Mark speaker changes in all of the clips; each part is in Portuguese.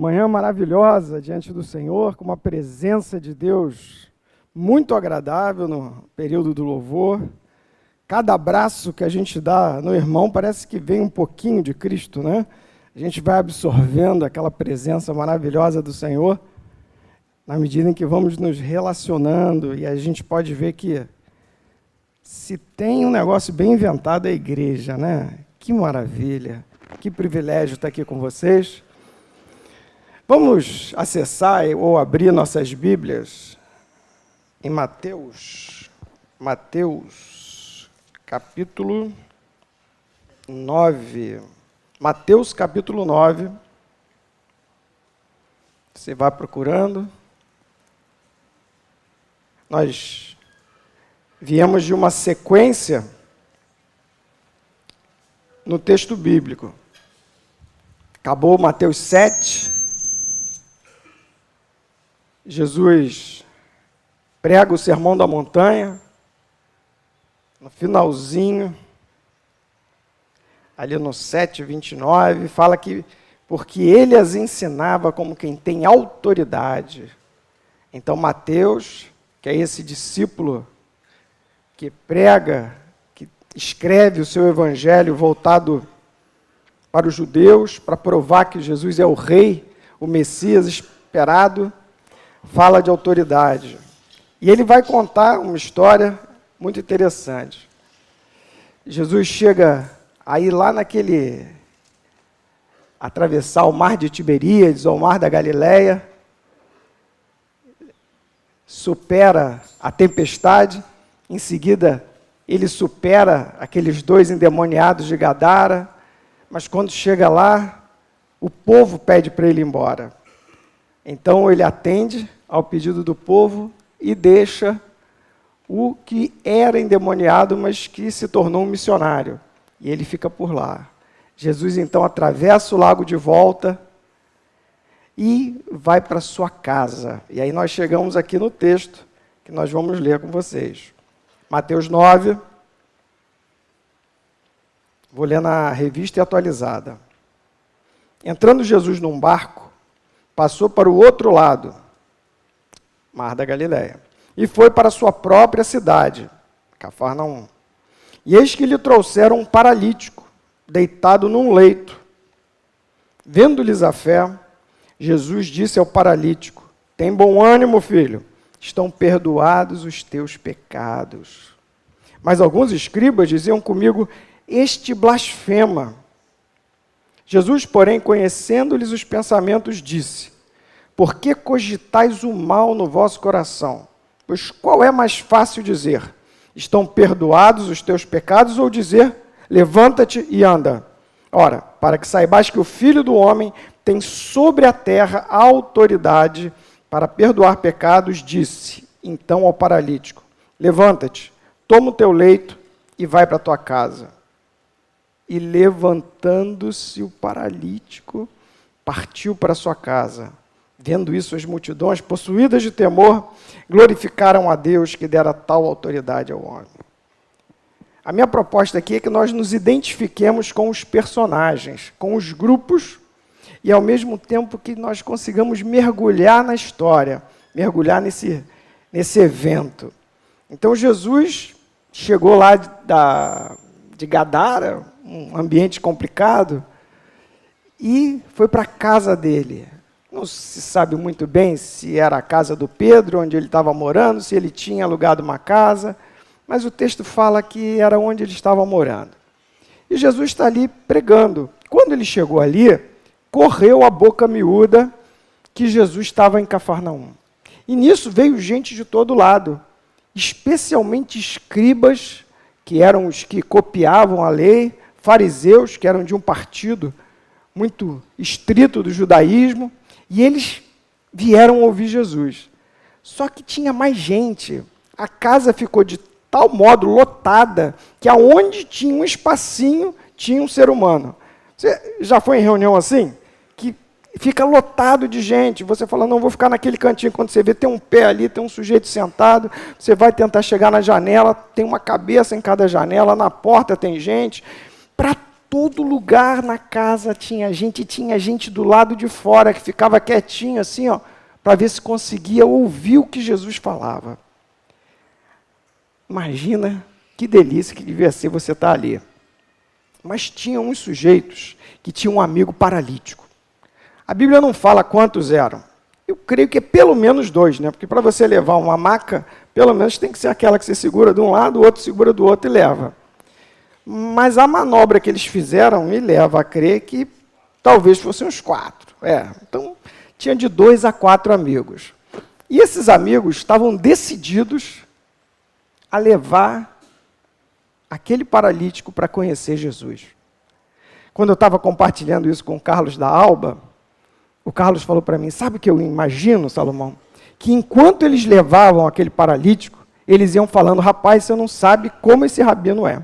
Speaker 1: manhã maravilhosa diante do Senhor, com uma presença de Deus muito agradável no período do louvor. Cada abraço que a gente dá no irmão parece que vem um pouquinho de Cristo, né? A gente vai absorvendo aquela presença maravilhosa do Senhor na medida em que vamos nos relacionando, e a gente pode ver que se tem um negócio bem inventado é a igreja, né? Que maravilha, que privilégio estar aqui com vocês. Vamos acessar ou abrir nossas Bíblias em Mateus capítulo 9. Mateus capítulo 9. Você vai procurando. Nós viemos de uma sequência no texto bíblico. Acabou Mateus 7. Jesus prega o Sermão da Montanha. No finalzinho, ali no 7:29, fala que porque ele as ensinava como quem tem autoridade. Então Mateus, que é esse discípulo que prega, que escreve o seu evangelho voltado para os judeus, para provar que Jesus é o rei, o Messias esperado, fala de autoridade. E ele vai contar uma história muito interessante. Jesus chega aí lá atravessar o mar de Tiberíades, ou o mar da Galileia, supera a tempestade, em seguida ele supera aqueles dois endemoniados de Gadara, mas quando chega lá, o povo pede para ele ir embora. Então ele atende ao pedido do povo e deixa o que era endemoniado, mas que se tornou um missionário. E ele fica por lá. Jesus então atravessa o lago de volta e vai para sua casa. E aí nós chegamos aqui no texto que nós vamos ler com vocês. Mateus 9. Vou ler na Revista e Atualizada. Entrando Jesus num barco, passou para o outro lado, Mar da Galileia, e foi para a sua própria cidade, Cafarnaum. E eis que lhe trouxeram um paralítico, deitado num leito. Vendo-lhes a fé, Jesus disse ao paralítico: tem bom ânimo, filho, estão perdoados os teus pecados. Mas alguns escribas diziam comigo: este blasfema. Jesus, porém, conhecendo-lhes os pensamentos, disse: por que cogitais o mal no vosso coração? Pois qual é mais fácil dizer: estão perdoados os teus pecados, ou dizer: levanta-te e anda? Ora, para que saibais que o Filho do Homem tem sobre a terra a autoridade para perdoar pecados, disse então ao paralítico: levanta-te, toma o teu leito e vai para a tua casa. E levantando-se o paralítico, partiu para a sua casa. Vendo isso, as multidões, possuídas de temor, glorificaram a Deus que dera tal autoridade ao homem. A minha proposta aqui é que nós nos identifiquemos com os personagens, com os grupos, e ao mesmo tempo que nós consigamos mergulhar na história, mergulhar nesse evento. Então Jesus chegou lá de Gadara, um ambiente complicado, e foi para a casa dele. Não se sabe muito bem se era a casa do Pedro, onde ele estava morando, se ele tinha alugado uma casa, mas o texto fala que era onde ele estava morando. E Jesus está ali pregando. Quando ele chegou ali, correu a boca miúda que Jesus estava em Cafarnaum. E nisso veio gente de todo lado, especialmente escribas, que eram os que copiavam a lei, fariseus, que eram de um partido muito estrito do judaísmo, e eles vieram ouvir Jesus. Só que tinha mais gente. A casa ficou de tal modo lotada que aonde tinha um espacinho, tinha um ser humano. Você já foi em reunião assim? Que fica lotado de gente. Você fala: não, vou ficar naquele cantinho. Quando você vê, tem um pé ali, tem um sujeito sentado. Você vai tentar chegar na janela, tem uma cabeça em cada janela. Na porta tem gente. Para todo lugar na casa tinha gente do lado de fora que ficava quietinho assim, ó, para ver se conseguia ouvir o que Jesus falava. Imagina que delícia que devia ser você estar ali. Mas tinha uns sujeitos que tinham um amigo paralítico. A Bíblia não fala quantos eram. Eu creio que é pelo menos 2, né? Porque para você levar uma maca, pelo menos tem que ser aquela que você segura de um lado, o outro segura do outro e leva. Mas a manobra que eles fizeram me leva a crer que talvez fossem uns 4. Então, tinha de 2 a 4 amigos. E esses amigos estavam decididos a levar aquele paralítico para conhecer Jesus. Quando eu estava compartilhando isso com o Carlos da Alba, o Carlos falou para mim, sabe o que eu imagino, Salomão? Que enquanto eles levavam aquele paralítico, eles iam falando, rapaz, você não sabe como esse rabino é.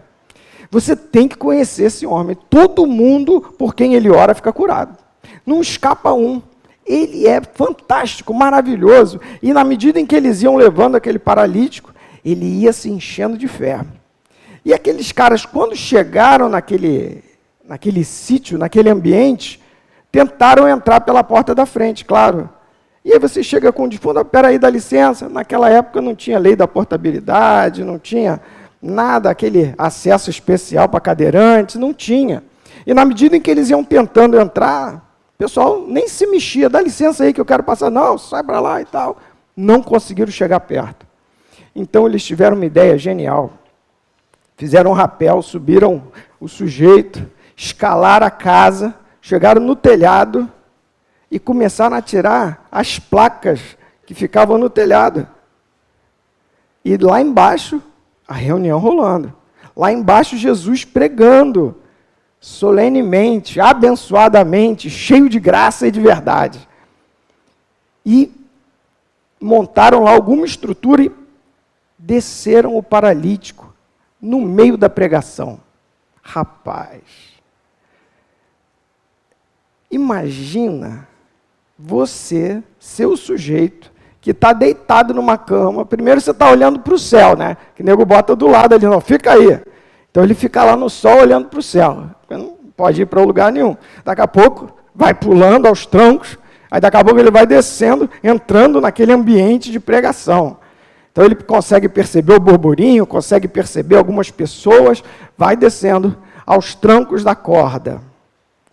Speaker 1: Você tem que conhecer esse homem. Todo mundo por quem ele ora fica curado. Não escapa um. Ele é fantástico, maravilhoso. E na medida em que eles iam levando aquele paralítico, ele ia se enchendo de fé. E aqueles caras, quando chegaram naquele sítio, naquele ambiente, tentaram entrar pela porta da frente, claro. E aí você chega com o defunto, peraí, dá licença. Naquela época não tinha lei da portabilidade, não tinha nada, aquele acesso especial para cadeirantes, não tinha. E na medida em que eles iam tentando entrar, o pessoal nem se mexia, dá licença aí que eu quero passar. Não, sai para lá e tal. Não conseguiram chegar perto. Então eles tiveram uma ideia genial. Fizeram um rapel, subiram o sujeito, escalaram a casa, chegaram no telhado e começaram a tirar as placas que ficavam no telhado. E lá embaixo, a reunião rolando. Lá embaixo, Jesus pregando, solenemente, abençoadamente, cheio de graça e de verdade. E montaram lá alguma estrutura e desceram o paralítico no meio da pregação. Rapaz, imagina você ser o sujeito que está deitado numa cama. Primeiro você está olhando para o céu, né? Que o nego bota do lado ali, não, fica aí. Então ele fica lá no sol olhando para o céu. Não pode ir para lugar nenhum. Daqui a pouco vai pulando aos troncos, aí daqui a pouco ele vai descendo, entrando naquele ambiente de pregação. Então ele consegue perceber o burburinho, consegue perceber algumas pessoas, vai descendo aos trancos da corda.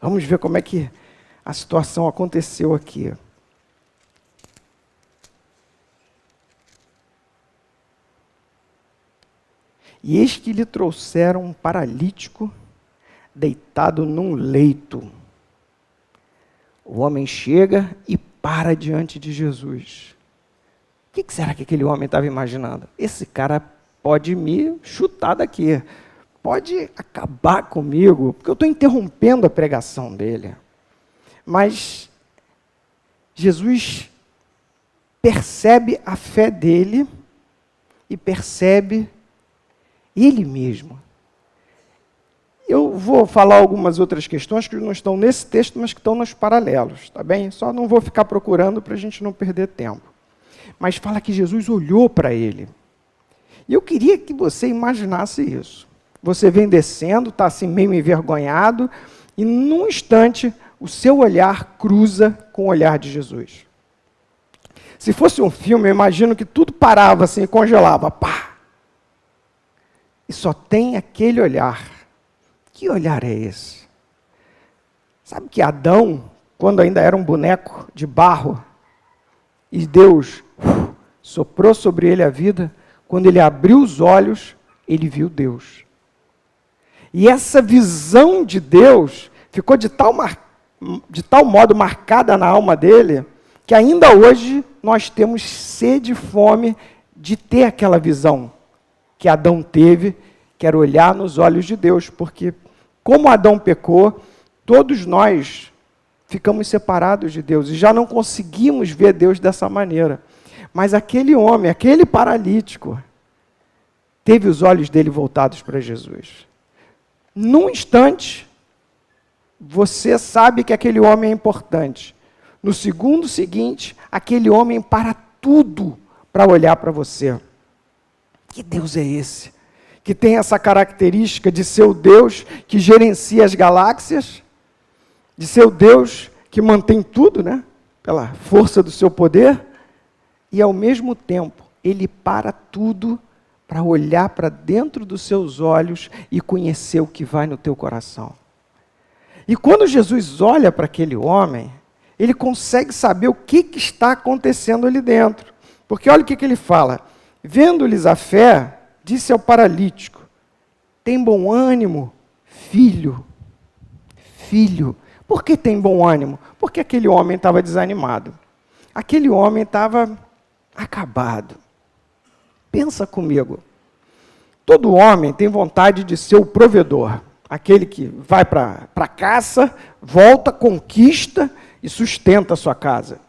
Speaker 1: Vamos ver como é que a situação aconteceu aqui. E eis que lhe trouxeram um paralítico deitado num leito. O homem chega e para diante de Jesus. O que será que aquele homem estava imaginando? Esse cara pode me chutar daqui, pode acabar comigo, porque eu estou interrompendo a pregação dele. Mas Jesus percebe a fé dele e percebe ele mesmo. Eu vou falar algumas outras questões que não estão nesse texto, mas que estão nos paralelos, tá bem? Só não vou ficar procurando para a gente não perder tempo. Mas fala que Jesus olhou para ele. E eu queria que você imaginasse isso. Você vem descendo, está assim meio envergonhado, e num instante o seu olhar cruza com o olhar de Jesus. Se fosse um filme, eu imagino que tudo parava assim, congelava, pá! E só tem aquele olhar. Que olhar é esse? Sabe que Adão, quando ainda era um boneco de barro, e Deus soprou sobre ele a vida, quando ele abriu os olhos, ele viu Deus. E essa visão de Deus ficou de tal modo marcada na alma dele, que ainda hoje nós temos sede e fome de ter aquela visão que Adão teve, que era olhar nos olhos de Deus, porque como Adão pecou, todos nós ficamos separados de Deus e já não conseguimos ver Deus dessa maneira. Mas aquele homem, aquele paralítico, teve os olhos dele voltados para Jesus. Num instante, você sabe que aquele homem é importante. No segundo seguinte, aquele homem para tudo para olhar para você. Que Deus é esse? que tem essa característica de ser o Deus que gerencia as galáxias, de ser o Deus que mantém tudo, né? Pela força do seu poder, e ao mesmo tempo, ele para tudo para olhar para dentro dos seus olhos e conhecer o que vai no teu coração. E quando Jesus olha para aquele homem, ele consegue saber o que está acontecendo ali dentro. Porque olha o que ele fala. Vendo-lhes a fé, disse ao paralítico, tem bom ânimo, filho. Filho. Por que tem bom ânimo? Porque aquele homem estava desanimado. Aquele homem estava acabado. Pensa comigo. Todo homem tem vontade de ser o provedor. Aquele que vai para a caça, volta, conquista e sustenta a sua casa.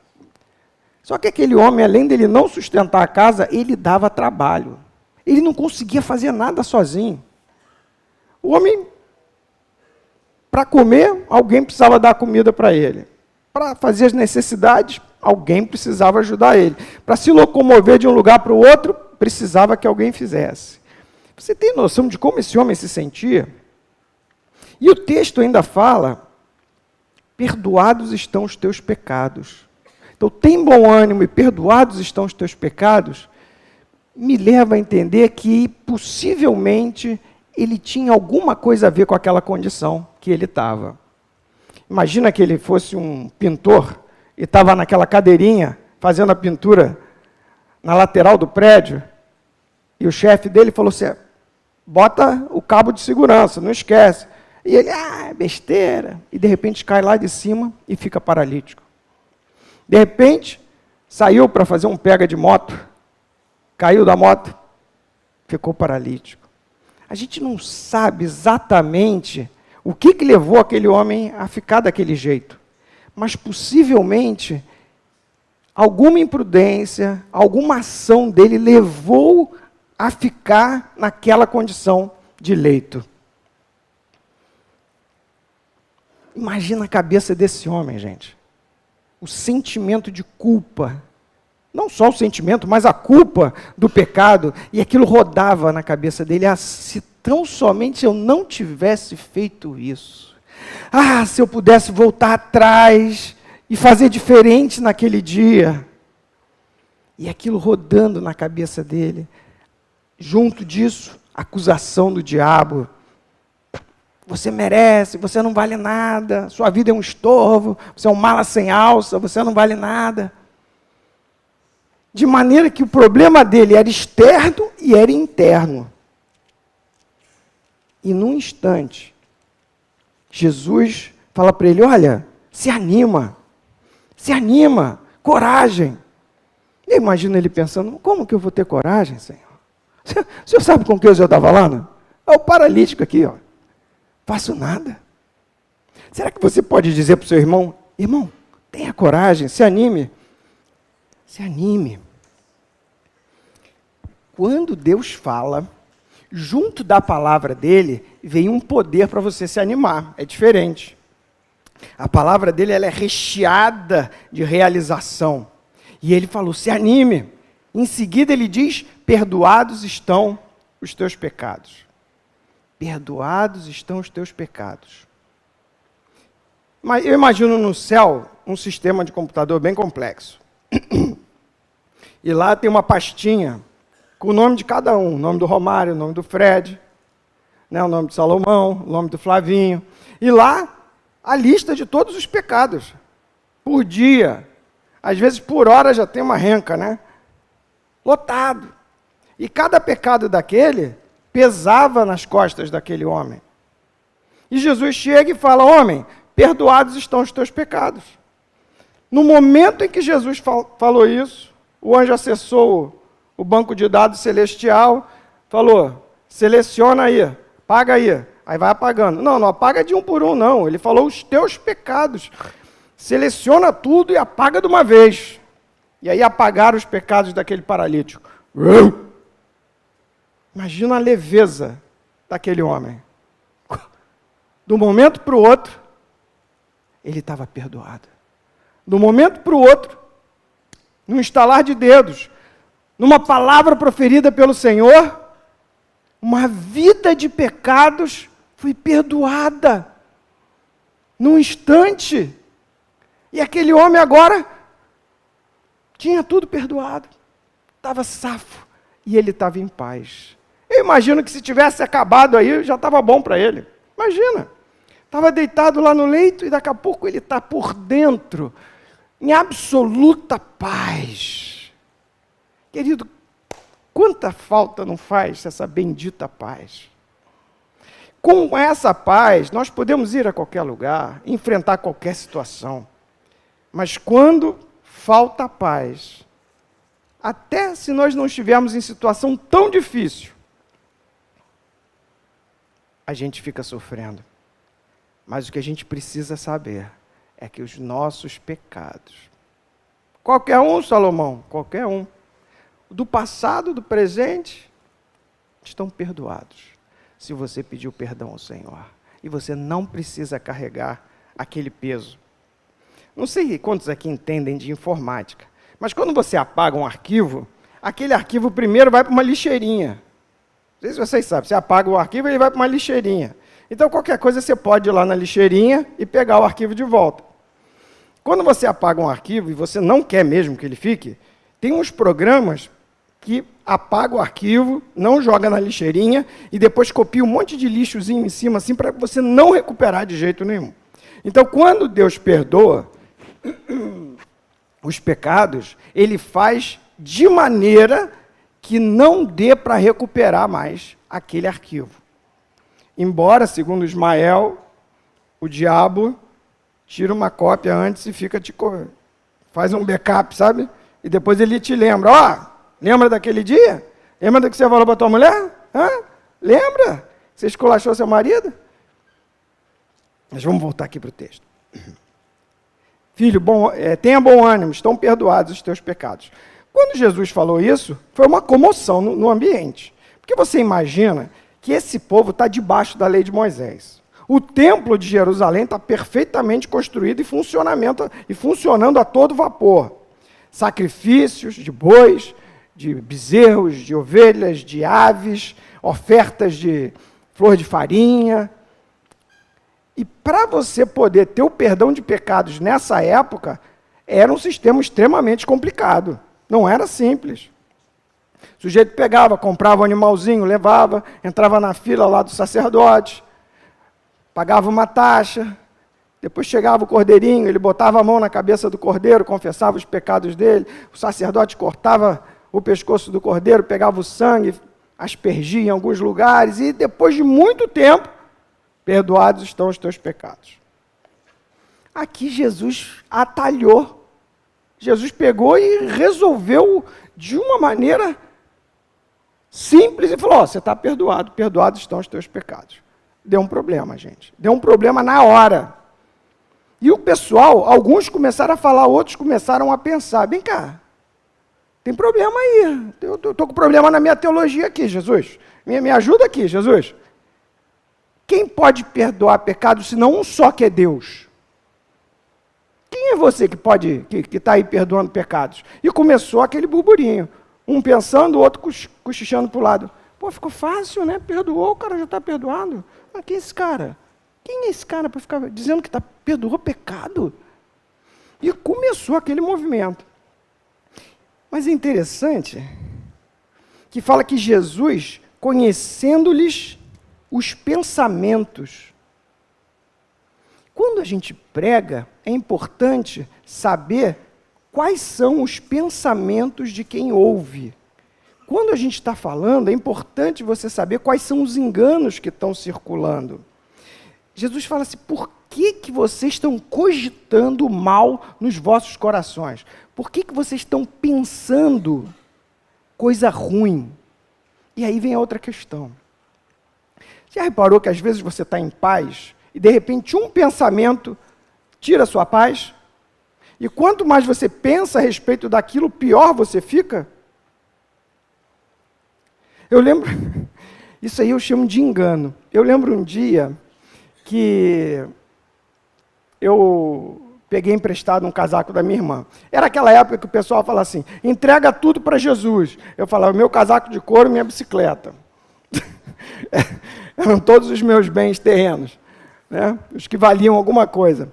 Speaker 1: Só que aquele homem, além dele não sustentar a casa, ele dava trabalho. Ele não conseguia fazer nada sozinho. O homem, para comer, alguém precisava dar comida para ele. Para fazer as necessidades, alguém precisava ajudar ele. Para se locomover de um lugar para o outro, precisava que alguém fizesse. Você tem noção de como esse homem se sentia? E o texto ainda fala, perdoados estão os teus pecados. Então, tem bom ânimo e perdoados estão os teus pecados, me leva a entender que, possivelmente, ele tinha alguma coisa a ver com aquela condição que ele estava. Imagina que ele fosse um pintor e estava naquela cadeirinha, fazendo a pintura na lateral do prédio, e o chefe dele falou assim, bota o cabo de segurança, não esquece. E ele, besteira. E de repente cai lá de cima e fica paralítico. De repente, saiu para fazer um pega de moto, caiu da moto, ficou paralítico. A gente não sabe exatamente o que levou aquele homem a ficar daquele jeito. Mas possivelmente, alguma imprudência, alguma ação dele levou a ficar naquela condição de leito. Imagina a cabeça desse homem, gente. O sentimento de culpa. Não só o sentimento, mas a culpa do pecado. E aquilo rodava na cabeça dele. Se tão somente eu não tivesse feito isso. Se eu pudesse voltar atrás e fazer diferente naquele dia. E aquilo rodando na cabeça dele. Junto disso, acusação do diabo. Você merece, você não vale nada, sua vida é um estorvo, você é um mala sem alça, você não vale nada. De maneira que o problema dele era externo e era interno. E num instante, Jesus fala para ele, olha, se anima, coragem. Eu imagino ele pensando, como que eu vou ter coragem, Senhor? O senhor sabe com que eu estava falando? É o paralítico aqui, ó. Faço nada. Será que você pode dizer para o seu irmão, irmão, tenha coragem, se anime. Se anime. Quando Deus fala, junto da palavra dele, vem um poder para você se animar. É diferente. A palavra dele ela é recheada de realização. E ele falou, se anime. Em seguida ele diz, perdoados estão os teus pecados. Perdoados estão os teus pecados. Mas eu imagino no céu um sistema de computador bem complexo. E lá tem uma pastinha com o nome de cada um. O nome do Romário, o nome do Fred, né, o nome de Salomão, o nome do Flavinho. E lá a lista de todos os pecados. Por dia. Às vezes por hora já tem uma renca, né? Lotado. E cada pecado daquele pesava nas costas daquele homem. E Jesus chega e fala, homem, perdoados estão os teus pecados. No momento em que Jesus falou isso, o anjo acessou o banco de dados celestial, falou, seleciona aí, paga aí. Aí vai apagando. Não apaga de um por um, não. Ele falou os teus pecados. Seleciona tudo e apaga de uma vez. E aí apagaram os pecados daquele paralítico. Imagina a leveza daquele homem. De um momento para o outro, ele estava perdoado. De um momento para o outro, num estalar de dedos, numa palavra proferida pelo Senhor, uma vida de pecados foi perdoada num instante. E aquele homem agora tinha tudo perdoado, estava safo e ele estava em paz. Eu imagino que se tivesse acabado aí, já estava bom para ele. Imagina, estava deitado lá no leito e daqui a pouco ele está por dentro, em absoluta paz. Querido, quanta falta não faz essa bendita paz? Com essa paz, nós podemos ir a qualquer lugar, enfrentar qualquer situação. Mas quando falta paz, até se nós não estivermos em situação tão difícil, a gente fica sofrendo. Mas o que a gente precisa saber é que os nossos pecados, qualquer um, Salomão, qualquer um, do passado, do presente, estão perdoados. Se você pediu perdão ao Senhor. E você não precisa carregar aquele peso. Não sei quantos aqui entendem de informática, mas quando você apaga um arquivo, aquele arquivo primeiro vai para uma lixeirinha. Não sei se vocês sabem, você apaga o arquivo e ele vai para uma lixeirinha. Então, qualquer coisa você pode ir lá na lixeirinha e pegar o arquivo de volta. Quando você apaga um arquivo e você não quer mesmo que ele fique, tem uns programas que apaga o arquivo, não joga na lixeirinha e depois copia um monte de lixozinho em cima, assim, para você não recuperar de jeito nenhum. Então, quando Deus perdoa os pecados, Ele faz de maneira que não dê para recuperar mais aquele arquivo. Embora, segundo Ismael, o diabo tira uma cópia antes e faz um backup, sabe? E depois ele te lembra, lembra daquele dia? Lembra do que você falou para tua mulher? Lembra? Você esculachou seu marido? Mas vamos voltar aqui para o texto. Filho, tenha bom ânimo, estão perdoados os teus pecados. Quando Jesus falou isso, foi uma comoção no ambiente. Porque você imagina que esse povo está debaixo da lei de Moisés. O templo de Jerusalém está perfeitamente construído e funcionando a todo vapor. Sacrifícios de bois, de bezerros, de ovelhas, de aves, ofertas de flor de farinha. E para você poder ter o perdão de pecados nessa época, era um sistema extremamente complicado. Não era simples. O sujeito pegava, comprava um animalzinho, levava, entrava na fila lá do sacerdote, pagava uma taxa, depois chegava o cordeirinho, ele botava a mão na cabeça do cordeiro, confessava os pecados dele, o sacerdote cortava o pescoço do cordeiro, pegava o sangue, aspergia em alguns lugares, e depois de muito tempo, perdoados estão os teus pecados. Aqui Jesus atalhou. Jesus pegou e resolveu de uma maneira simples e falou, você está perdoado, perdoados estão os teus pecados. Deu um problema, gente. Deu um problema na hora. E o pessoal, alguns começaram a falar, outros começaram a pensar, vem cá, tem problema aí. Eu estou com problema na minha teologia aqui, Jesus. Me ajuda aqui, Jesus. Quem pode perdoar pecados se não um só que é Deus? Quem é você que está aí perdoando pecados? E começou aquele burburinho. Um pensando, o outro cochichando para o lado. Pô, ficou fácil, né? Perdoou, o cara já está perdoado. Mas quem é esse cara? Quem é esse cara para ficar dizendo que perdoou pecado? E começou aquele movimento. Mas é interessante que fala que Jesus, conhecendo-lhes os pensamentos. Quando a gente prega, é importante saber quais são os pensamentos de quem ouve. Quando a gente está falando, é importante você saber quais são os enganos que estão circulando. Jesus fala assim, por que vocês estão cogitando o mal nos vossos corações? Por que vocês estão pensando coisa ruim? E aí vem a outra questão. Já reparou que às vezes você está em paz e de repente um pensamento tira a sua paz? E quanto mais você pensa a respeito daquilo, pior você fica? Eu lembro, isso aí eu chamo de engano. Eu lembro um dia que eu peguei emprestado um casaco da minha irmã. Era aquela época que o pessoal falava assim, entrega tudo para Jesus. Eu falava, meu casaco de couro e minha bicicleta. Eram todos os meus bens terrenos, né? Os que valiam alguma coisa.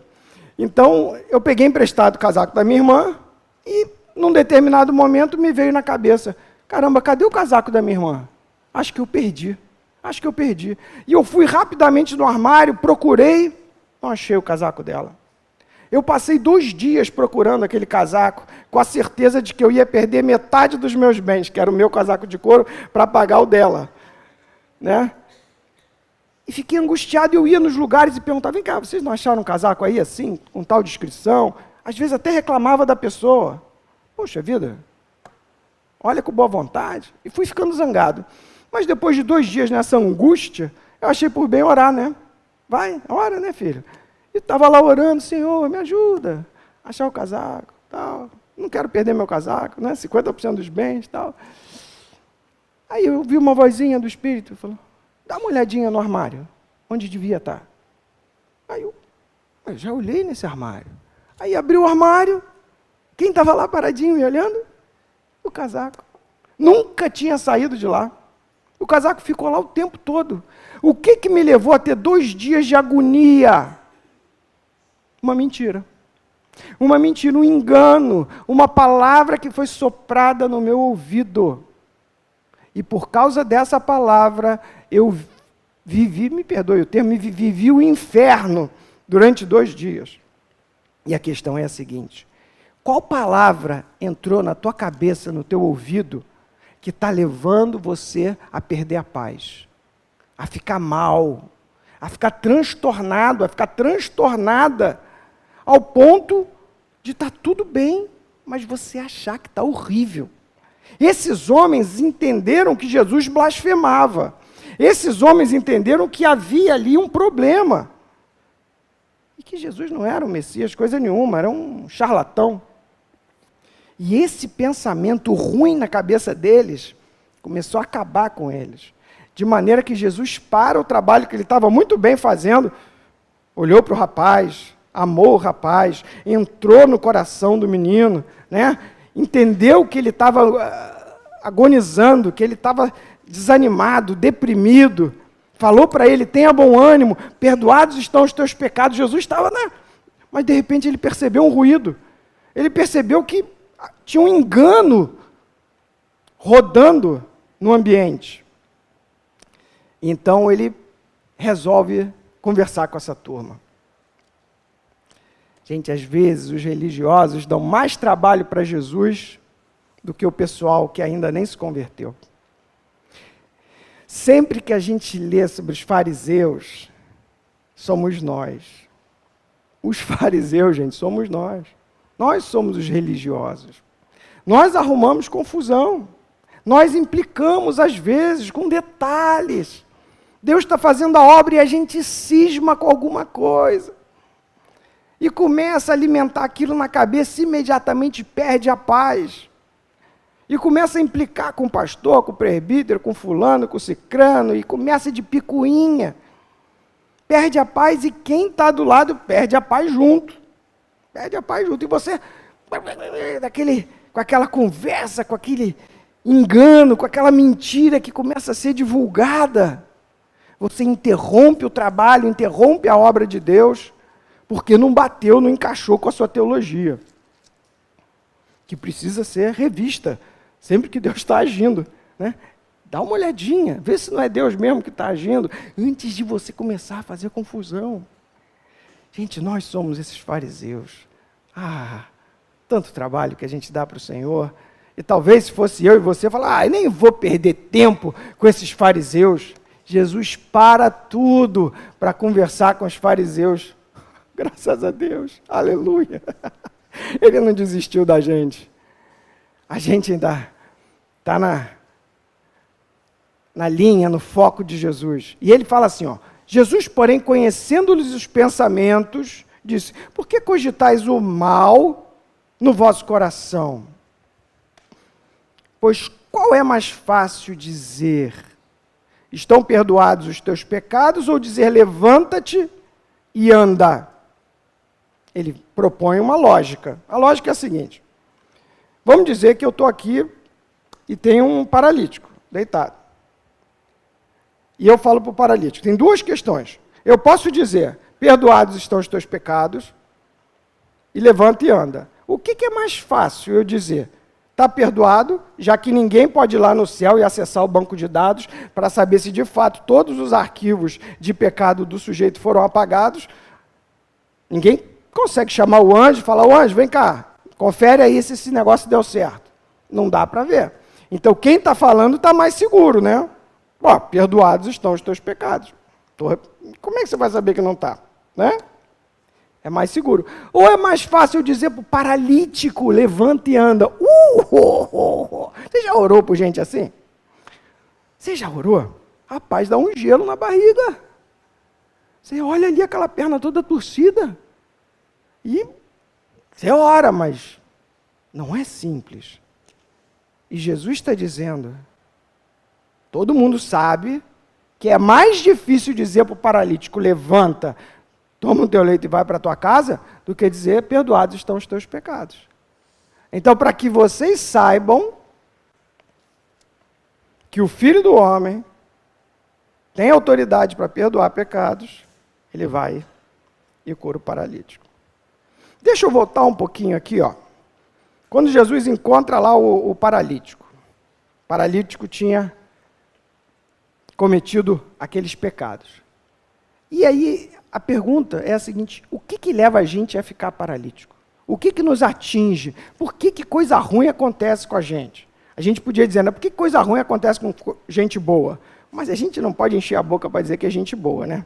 Speaker 1: Então, eu peguei emprestado o casaco da minha irmã e, num determinado momento, me veio na cabeça, caramba, cadê o casaco da minha irmã? Acho que eu perdi. E eu fui rapidamente no armário, procurei, não achei o casaco dela. Eu passei 2 dias procurando aquele casaco, com a certeza de que eu ia perder metade dos meus bens, que era o meu casaco de couro, para pagar o dela, né? E fiquei angustiado, eu ia nos lugares e perguntava, vem cá, vocês não acharam um casaco aí assim, com tal descrição? Às vezes até reclamava da pessoa. Poxa vida, olha com boa vontade. E fui ficando zangado. Mas depois de 2 dias nessa angústia, eu achei por bem orar, né? Vai, ora, né, filho? E estava lá orando, Senhor, me ajuda a achar o casaco, tal. Não quero perder meu casaco, né? 50% dos bens, tal. Aí eu vi uma vozinha do Espírito, falou, dá uma olhadinha no armário, onde devia estar. Aí eu já olhei nesse armário. Aí abri o armário, quem estava lá paradinho me olhando? O casaco. Nunca tinha saído de lá. O casaco ficou lá o tempo todo. O que me levou a ter 2 dias de agonia? Uma mentira. Uma mentira, um engano, uma palavra que foi soprada no meu ouvido. E por causa dessa palavra, eu vivi, me perdoe o termo, vivi o inferno durante 2 dias. E a questão é a seguinte, qual palavra entrou na tua cabeça, no teu ouvido, que está levando você a perder a paz, a ficar mal, a ficar transtornado, a ficar transtornada, ao ponto de estar tudo bem, mas você achar que está horrível. Esses homens entenderam que Jesus blasfemava. Esses homens entenderam que havia ali um problema. E que Jesus não era um Messias, coisa nenhuma, era um charlatão. E esse pensamento ruim na cabeça deles começou a acabar com eles. De maneira que Jesus para o trabalho que ele estava muito bem fazendo, olhou para o rapaz, amou o rapaz, entrou no coração do menino, né? Entendeu que ele estava agonizando, que ele estava desanimado, deprimido, falou para ele, tenha bom ânimo, perdoados estão os teus pecados. Jesus estava, mas de repente ele percebeu um ruído, ele percebeu que tinha um engano rodando no ambiente. Então ele resolve conversar com essa turma. Gente, às vezes os religiosos dão mais trabalho para Jesus do que o pessoal que ainda nem se converteu. Sempre que a gente lê sobre os fariseus, somos nós. Os fariseus, gente, somos nós. Nós somos os religiosos. Nós arrumamos confusão. Nós implicamos, às vezes, com detalhes. Deus está fazendo a obra e a gente cisma com alguma coisa. E começa a alimentar aquilo na cabeça e imediatamente perde a paz. E começa a implicar com o pastor, com o presbítero, com fulano, com o cicrano, e começa de picuinha. Perde a paz e quem está do lado perde a paz junto. Perde a paz junto. E você, com aquela conversa, com aquele engano, com aquela mentira que começa a ser divulgada, você interrompe o trabalho, interrompe a obra de Deus, porque não bateu, não encaixou com a sua teologia, que precisa ser revista, sempre que Deus está agindo, né? Dá uma olhadinha, vê se não é Deus mesmo que está agindo, antes de você começar a fazer confusão. Gente, nós somos esses fariseus. Tanto trabalho que a gente dá para o Senhor, e talvez se fosse eu e você, falar, eu nem vou perder tempo com esses fariseus. Jesus para tudo para conversar com os fariseus. Graças a Deus, aleluia. Ele não desistiu da gente. A gente ainda está na linha, no foco de Jesus. E ele fala assim, Jesus, porém, conhecendo-lhes os pensamentos, disse, por que cogitais o mal no vosso coração? Pois qual é mais fácil dizer, estão perdoados os teus pecados, ou dizer, levanta-te e anda? Ele propõe uma lógica. A lógica é a seguinte, vamos dizer que eu estou aqui e tenho um paralítico deitado. e eu falo para o paralítico, tem duas questões. Eu posso dizer, perdoados estão os teus pecados, e levanta e anda. O que é mais fácil eu dizer? Está perdoado, já que ninguém pode ir lá no céu e acessar o banco de dados para saber se de fato todos os arquivos de pecado do sujeito foram apagados. Ninguém consegue chamar o anjo e falar, ô anjo, vem cá, confere aí se esse negócio deu certo. Não dá para ver. Então quem está falando está mais seguro, né? Ó, perdoados estão os teus pecados. Como é que você vai saber que não está? Né? É mais seguro. Ou é mais fácil eu dizer para o paralítico, levanta e anda. Você já orou por gente assim? Você já orou? Rapaz, dá um gelo na barriga. Você olha ali aquela perna toda torcida. E você ora, mas não é simples. E Jesus está dizendo, todo mundo sabe que é mais difícil dizer para o paralítico, levanta, toma o teu leito e vai para a tua casa, do que dizer, perdoados estão os teus pecados. Então, para que vocês saibam que o Filho do Homem tem autoridade para perdoar pecados, ele vai e cura o paralítico. Deixa eu voltar um pouquinho aqui, ó. Quando Jesus encontra lá o paralítico tinha cometido aqueles pecados. E aí, a pergunta é a seguinte, o que leva a gente a ficar paralítico? O que nos atinge? Por que coisa ruim acontece com a gente? A gente podia dizer, né, por que coisa ruim acontece com gente boa? Mas a gente não pode encher a boca para dizer que é gente boa, né?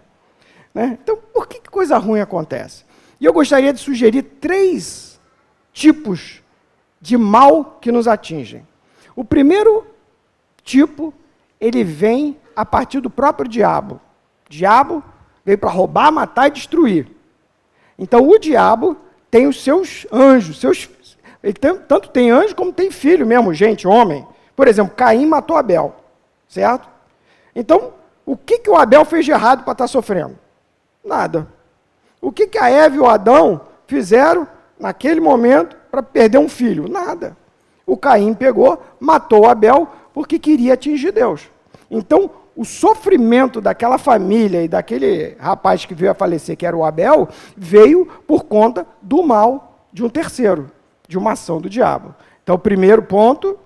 Speaker 1: Então, por que coisa ruim acontece? E eu gostaria de sugerir 3 tipos de mal que nos atingem. O primeiro tipo, ele vem a partir do próprio diabo. O diabo veio para roubar, matar e destruir. Então, o diabo tem os seus anjos, ele tanto tem anjo como tem filho mesmo, gente, homem. Por exemplo, Caim matou Abel, certo? Então, o que o Abel fez de errado para estar sofrendo? Nada. O que a Eva e o Adão fizeram naquele momento para perder um filho? Nada. O Caim pegou, matou Abel porque queria atingir Deus. Então, o sofrimento daquela família e daquele rapaz que veio a falecer, que era o Abel, veio por conta do mal de um terceiro, de uma ação do diabo. Então, o primeiro ponto,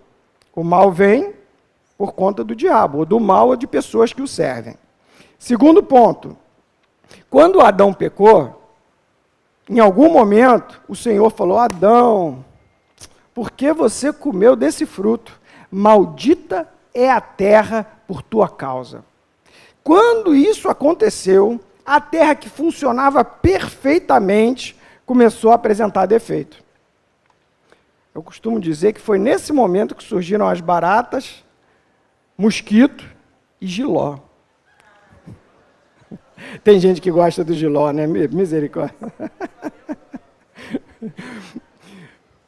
Speaker 1: o mal vem por conta do diabo, ou do mal ou de pessoas que o servem. Segundo ponto, quando Adão pecou, em algum momento, o Senhor falou, Adão, por que você comeu desse fruto? Maldita é a terra por tua causa. Quando isso aconteceu, a terra que funcionava perfeitamente começou a apresentar defeito. Eu costumo dizer que foi nesse momento que surgiram as baratas, mosquito e jiló. Tem gente que gosta do jiló, né? Misericórdia.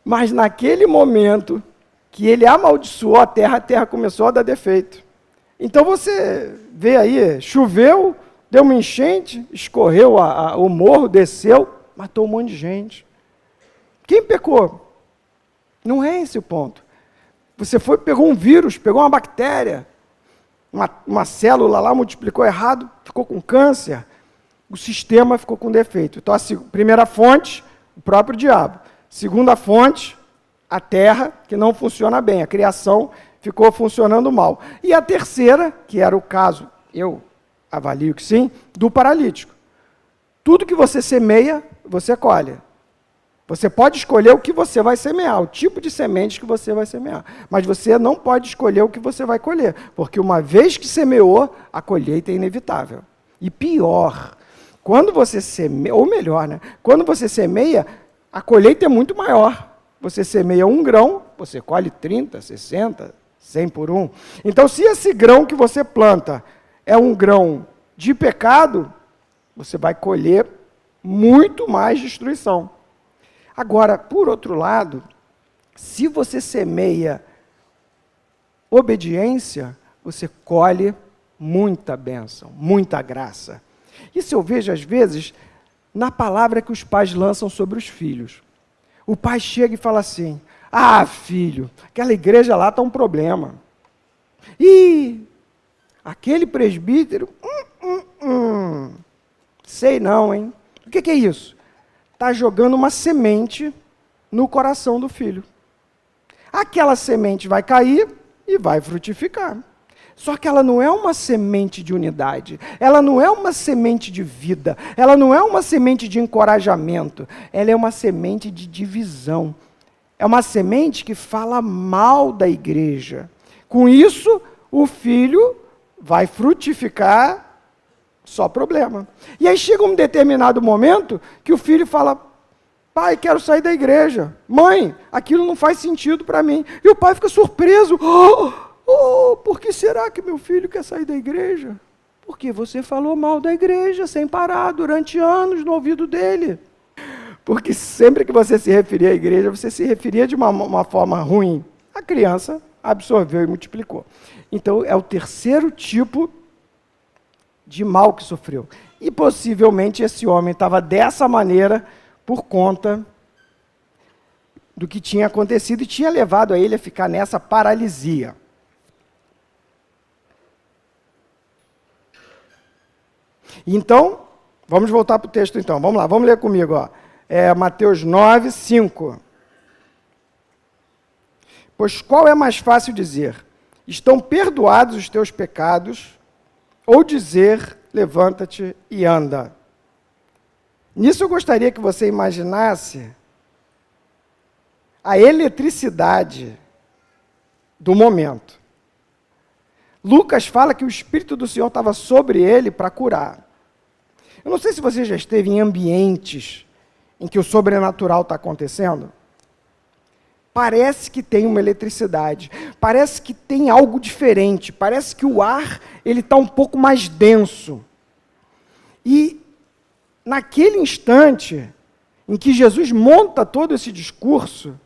Speaker 1: Mas naquele momento que ele amaldiçoou a terra começou a dar defeito. Então você vê aí, choveu, deu uma enchente, escorreu o morro, desceu, matou um monte de gente. Quem pecou? Não é esse o ponto. Você pegou um vírus, pegou uma bactéria, uma célula lá multiplicou errado, ficou com câncer, o sistema ficou com defeito. Então, a primeira fonte, o próprio diabo. Segunda fonte, a terra, que não funciona bem, a criação ficou funcionando mal. E a terceira, que era o caso, eu avalio que sim, do paralítico. Tudo que você semeia, você colhe. Você pode escolher o que você vai semear, o tipo de semente que você vai semear. Mas você não pode escolher o que você vai colher, porque uma vez que semeou, a colheita é inevitável. E pior, quando você semeia, ou melhor, né? Quando você semeia, a colheita é muito maior. Você semeia 1 grão, você colhe 30, 60, 100 por 1. Então, se esse grão que você planta é um grão de pecado, você vai colher muito mais destruição. Agora, por outro lado, se você semeia obediência, você colhe muita bênção, muita graça. Isso eu vejo, às vezes, na palavra que os pais lançam sobre os filhos. O pai chega e fala assim, filho, aquela igreja lá está um problema. Aquele presbítero, sei não, hein? O que é isso? Está jogando uma semente no coração do filho. Aquela semente vai cair e vai frutificar. Só que ela não é uma semente de unidade, ela não é uma semente de vida, ela não é uma semente de encorajamento, ela é uma semente de divisão. É uma semente que fala mal da igreja. Com isso, o filho vai frutificar, só problema. E aí chega um determinado momento que o filho fala: pai, quero sair da igreja. Mãe, aquilo não faz sentido para mim. E o pai fica surpreso. Por que será que meu filho quer sair da igreja? Porque você falou mal da igreja sem parar durante anos no ouvido dele. Porque sempre que você se referia à igreja, você se referia de uma forma ruim. A criança absorveu e multiplicou. Então, é o terceiro tipo de mal que sofreu. E possivelmente esse homem estava dessa maneira por conta do que tinha acontecido e tinha levado a ele a ficar nessa paralisia. Então, vamos voltar para o texto então. Vamos lá, vamos ler comigo. Ó. Mateus 9, 5. Pois qual é mais fácil dizer: estão perdoados os teus pecados, ou dizer: levanta-te e anda? Nisso eu gostaria que você imaginasse a eletricidade do momento. Lucas fala que o Espírito do Senhor estava sobre ele para curar. Eu não sei se você já esteve em ambientes em que o sobrenatural está acontecendo. Parece que tem uma eletricidade, parece que tem algo diferente, parece que o ar ele está um pouco mais denso. E naquele instante em que Jesus monta todo esse discurso,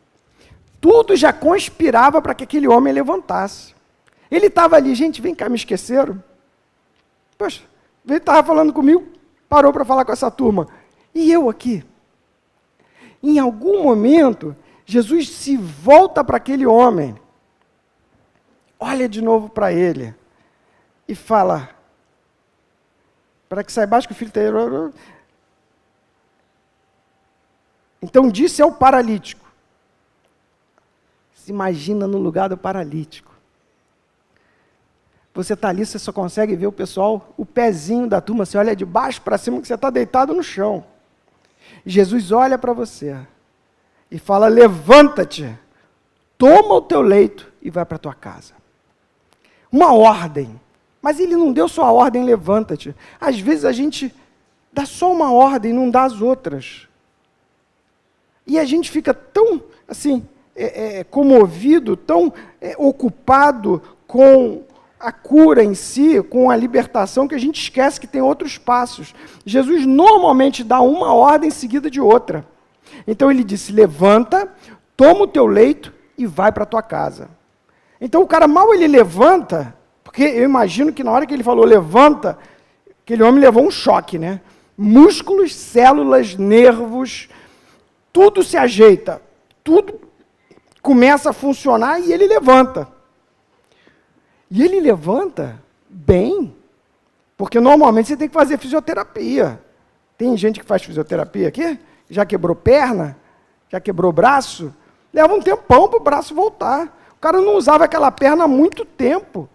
Speaker 1: tudo já conspirava para que aquele homem levantasse. Ele estava ali, gente, vem cá, me esqueceram? Poxa, ele estava falando comigo, parou para falar com essa turma. E eu aqui? Em algum momento, Jesus se volta para aquele homem, olha de novo para ele e fala: para que saibas que o filho tem... Então disse ao paralítico. Se imagina no lugar do paralítico. Você está ali, você só consegue ver o pessoal, o pezinho da turma, você olha de baixo para cima que você está deitado no chão. E Jesus olha para você e fala: levanta-te, toma o teu leito e vai para a tua casa. Uma ordem. Mas ele não deu só a ordem, levanta-te. Às vezes a gente dá só uma ordem, não dá as outras. E a gente fica tão, assim, comovido, tão ocupado com a cura em si, com a libertação, que a gente esquece que tem outros passos. Jesus normalmente dá uma ordem seguida de outra. Então ele disse: levanta, toma o teu leito e vai para a tua casa. Então o cara mal ele levanta, porque eu imagino que na hora que ele falou levanta, aquele homem levou um choque, né? Músculos, células, nervos, tudo se ajeita, tudo começa a funcionar e ele levanta. E ele levanta bem, porque normalmente você tem que fazer fisioterapia. Tem gente que faz fisioterapia aqui, já quebrou perna, já quebrou braço, leva um tempão para o braço voltar. O cara não usava aquela perna há muito tempo,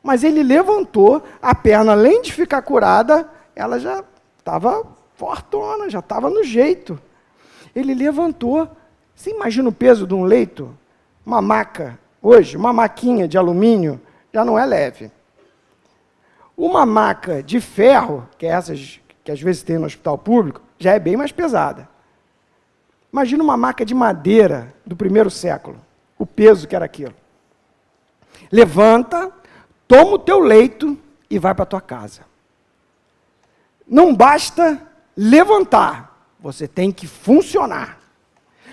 Speaker 1: mas ele levantou, a perna, além de ficar curada, ela já estava fortona, já estava no jeito. Ele levantou. Você imagina o peso de um leito? Uma maca, hoje, uma maquinha de alumínio, já não é leve. Uma maca de ferro, que é essas que às vezes tem no hospital público, já é bem mais pesada. Imagina uma maca de madeira do primeiro século, o peso que era aquilo. Levanta, toma o teu leito e vai para a tua casa. Não basta levantar, você tem que funcionar.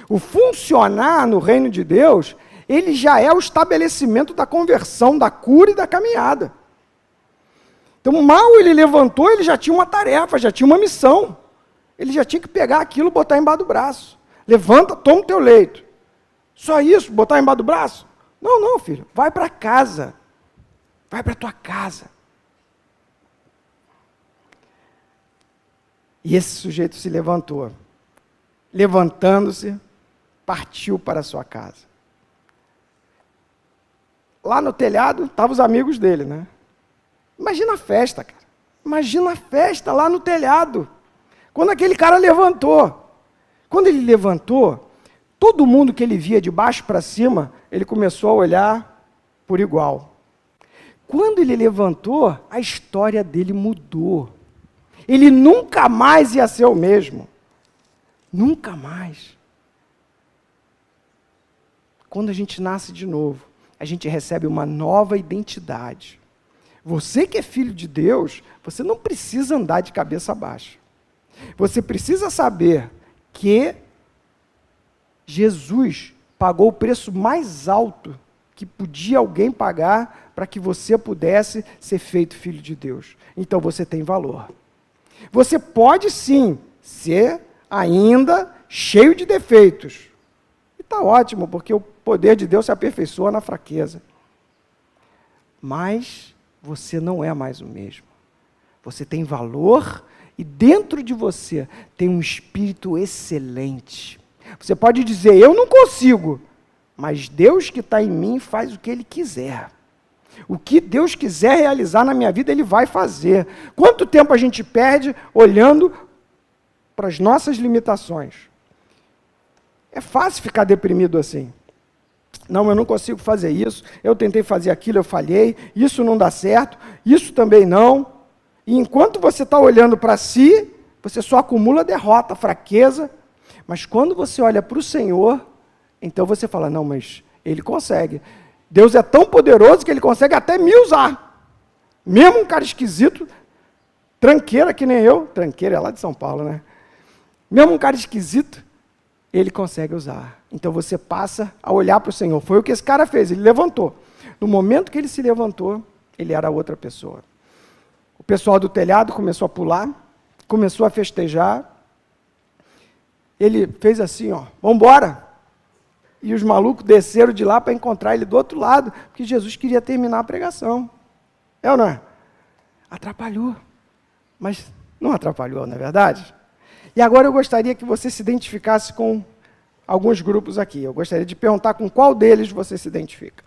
Speaker 1: O funcionar no reino de Deus, ele já é o estabelecimento da conversão, da cura e da caminhada. Então, mal ele levantou, ele já tinha uma tarefa, já tinha uma missão. Ele já tinha que pegar aquilo e botar embaixo do braço. Levanta, toma o teu leito. Só isso, botar embaixo do braço? Não, filho, vai para casa. Vai para a tua casa. E esse sujeito se levantou. Levantando-se, partiu para a sua casa. Lá no telhado, estavam os amigos dele, né? Imagina a festa, cara. Imagina a festa lá no telhado. Quando aquele cara levantou. Quando ele levantou, todo mundo que ele via de baixo para cima, ele começou a olhar por igual. Quando ele levantou, a história dele mudou. Ele nunca mais ia ser o mesmo. Nunca mais. Quando a gente nasce de novo, a gente recebe uma nova identidade. Você que é filho de Deus, você não precisa andar de cabeça baixa. Você precisa saber que Jesus pagou o preço mais alto que podia alguém pagar para que você pudesse ser feito filho de Deus. Então você tem valor. Você pode sim ser ainda cheio de defeitos. E está ótimo, porque o poder de Deus se aperfeiçoa na fraqueza. Mas você não é mais o mesmo. Você tem valor e dentro de você tem um espírito excelente. Você pode dizer, eu não consigo, mas Deus que está em mim faz o que Ele quiser. O que Deus quiser realizar na minha vida, Ele vai fazer. Quanto tempo a gente perde olhando para as nossas limitações? É fácil ficar deprimido assim. Não, eu não consigo fazer isso, eu tentei fazer aquilo, eu falhei, isso não dá certo, isso também não. E enquanto você está olhando para si, você só acumula derrota, fraqueza. Mas quando você olha para o Senhor, então você fala, não, mas Ele consegue. Deus é tão poderoso que Ele consegue até me usar. Mesmo um cara esquisito, tranqueira que nem eu, tranqueira é lá de São Paulo, né? Mesmo um cara esquisito, Ele consegue usar. Então você passa a olhar para o Senhor. Foi o que esse cara fez, ele levantou. No momento que ele se levantou, ele era outra pessoa. O pessoal do telhado começou a pular, começou a festejar. Ele fez assim, ó, vamos embora. E os malucos desceram de lá para encontrar ele do outro lado, porque Jesus queria terminar a pregação. É ou não é? Atrapalhou. Mas não atrapalhou, não é verdade? E agora eu gostaria que você se identificasse com alguns grupos aqui. Eu gostaria de perguntar com qual deles você se identifica.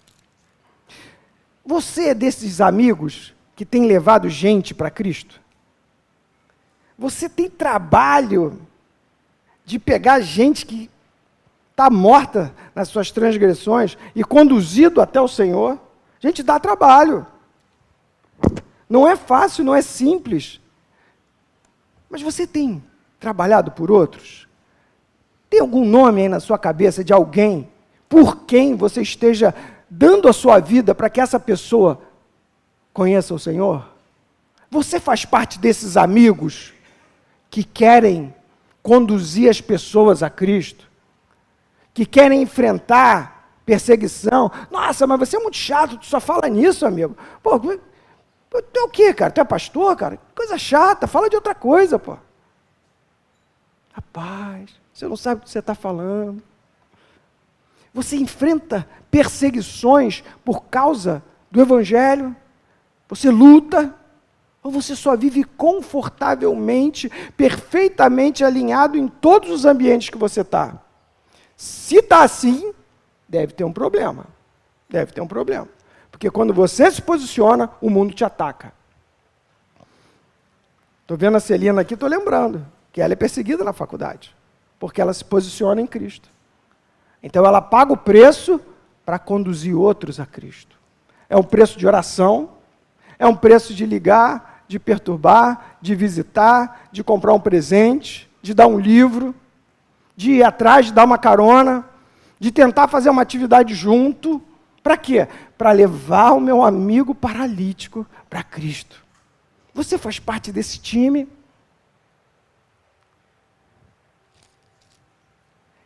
Speaker 1: Você é desses amigos que tem levado gente para Cristo? Você tem trabalho de pegar gente que está morta nas suas transgressões e conduzido até o Senhor? Gente, dá trabalho. Não é fácil, não é simples. Mas você tem trabalhado por outros? Tem algum nome aí na sua cabeça de alguém por quem você esteja dando a sua vida para que essa pessoa conheça o Senhor? Você faz parte desses amigos que querem conduzir as pessoas a Cristo? Que querem enfrentar perseguição? Nossa, mas você é muito chato, tu só fala nisso, amigo. Pô, tu é o quê, cara? Tu é pastor, cara? Coisa chata, fala de outra coisa, pô. Rapaz, você não sabe o que você está falando. Você enfrenta perseguições por causa do Evangelho? Você luta? Ou você só vive confortavelmente, perfeitamente alinhado em todos os ambientes que você está? Se está assim, deve ter um problema. Deve ter um problema. Porque quando você se posiciona, o mundo te ataca. Estou vendo a Celina aqui, estou lembrando que ela é perseguida na faculdade, porque ela se posiciona em Cristo. Então ela paga o preço para conduzir outros a Cristo. É um preço de oração, é um preço de ligar, de perturbar, de visitar, de comprar um presente, de dar um livro, de ir atrás, de dar uma carona, de tentar fazer uma atividade junto. Para quê? Para levar o meu amigo paralítico para Cristo. Você faz parte desse time?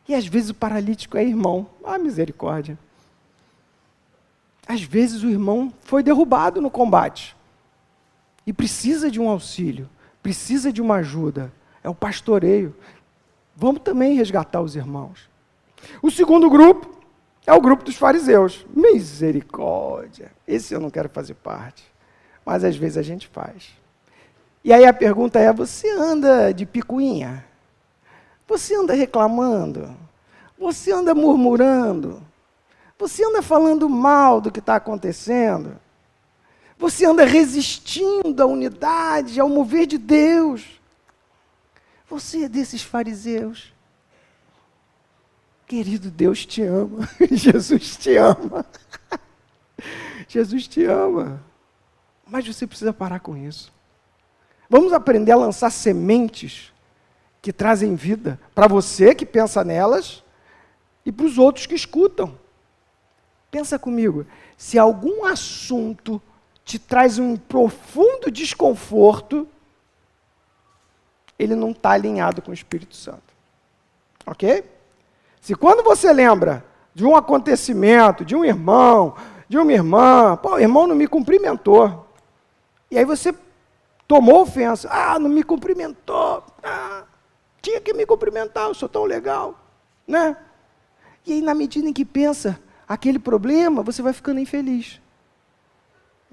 Speaker 1: E às vezes o paralítico é irmão. Ah, misericórdia. Às vezes o irmão foi derrubado no combate. E precisa de um auxílio, precisa de uma ajuda. É o pastoreio. Vamos também resgatar os irmãos. O segundo grupo é o grupo dos fariseus. Misericórdia. Esse eu não quero fazer parte. Mas às vezes a gente faz. E aí a pergunta é, você anda de picuinha? Você anda reclamando? Você anda murmurando? Você anda falando mal do que está acontecendo? Você anda resistindo à unidade, ao mover de Deus? Você é desses fariseus? Querido, Deus te ama. Jesus te ama. Jesus te ama. Mas você precisa parar com isso. Vamos aprender a lançar sementes que trazem vida para você que pensa nelas e para os outros que escutam. Pensa comigo, se algum assunto te traz um profundo desconforto, ele não está alinhado com o Espírito Santo. Ok? Se quando você lembra de um acontecimento, de um irmão, de uma irmã, pô, o irmão não me cumprimentou, e aí você tomou ofensa, não me cumprimentou, tinha que me cumprimentar, eu sou tão legal, né? E aí na medida em que pensa aquele problema, você vai ficando infeliz.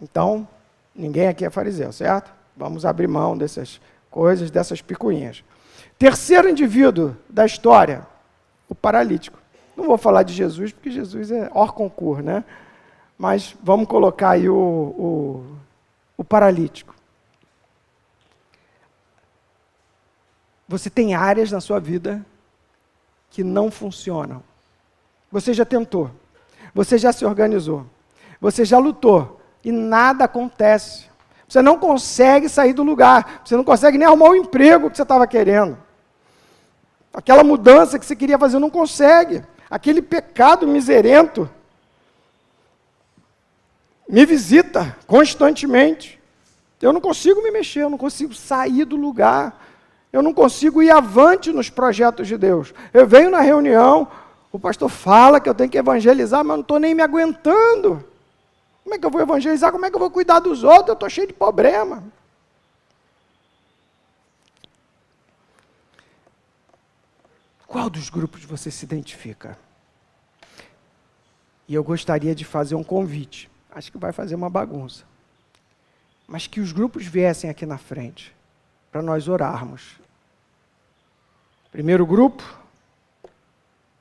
Speaker 1: Então, ninguém aqui é fariseu, certo? Vamos abrir mão dessas coisas, dessas picuinhas. Terceiro indivíduo da história, o paralítico. Não vou falar de Jesus, porque Jesus é hors concours, né? Mas vamos colocar aí o paralítico. Você tem áreas na sua vida que não funcionam. Você já tentou, você já se organizou, você já lutou e nada acontece. Você não consegue sair do lugar, você não consegue nem arrumar o emprego que você estava querendo. Aquela mudança que você queria fazer, não consegue. Aquele pecado miserento me visita constantemente. Eu não consigo me mexer, eu não consigo sair do lugar. Eu não consigo ir avante nos projetos de Deus. Eu venho na reunião, o pastor fala que eu tenho que evangelizar, mas eu não estou nem me aguentando. Como é que eu vou evangelizar? Como é que eu vou cuidar dos outros? Eu estou cheio de problema. Qual dos grupos você se identifica? E eu gostaria de fazer um convite. Acho que vai fazer uma bagunça. Mas que os grupos viessem aqui na frente, para nós orarmos. Primeiro grupo,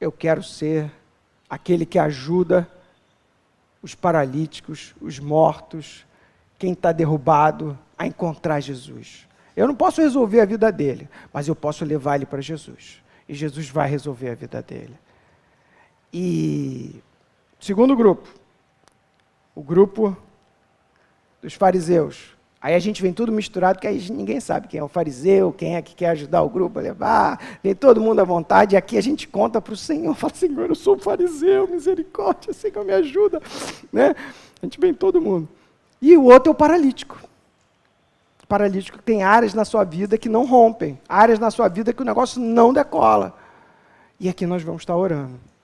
Speaker 1: eu quero ser aquele que ajuda os paralíticos, os mortos, quem está derrubado, a encontrar Jesus. Eu não posso resolver a vida dele, mas eu posso levar ele para Jesus. E Jesus vai resolver a vida dele. E segundo grupo, o grupo dos fariseus. Aí a gente vem tudo misturado, que aí ninguém sabe quem é o fariseu, quem é que quer ajudar o grupo a levar, vem todo mundo à vontade, e aqui a gente conta para o Senhor, fala, Senhor, eu sou um fariseu, misericórdia, Senhor, me ajuda, né? A gente vem todo mundo. E o outro é o paralítico. O paralítico tem áreas na sua vida que não rompem, áreas na sua vida que o negócio não decola. E aqui nós vamos estar orando.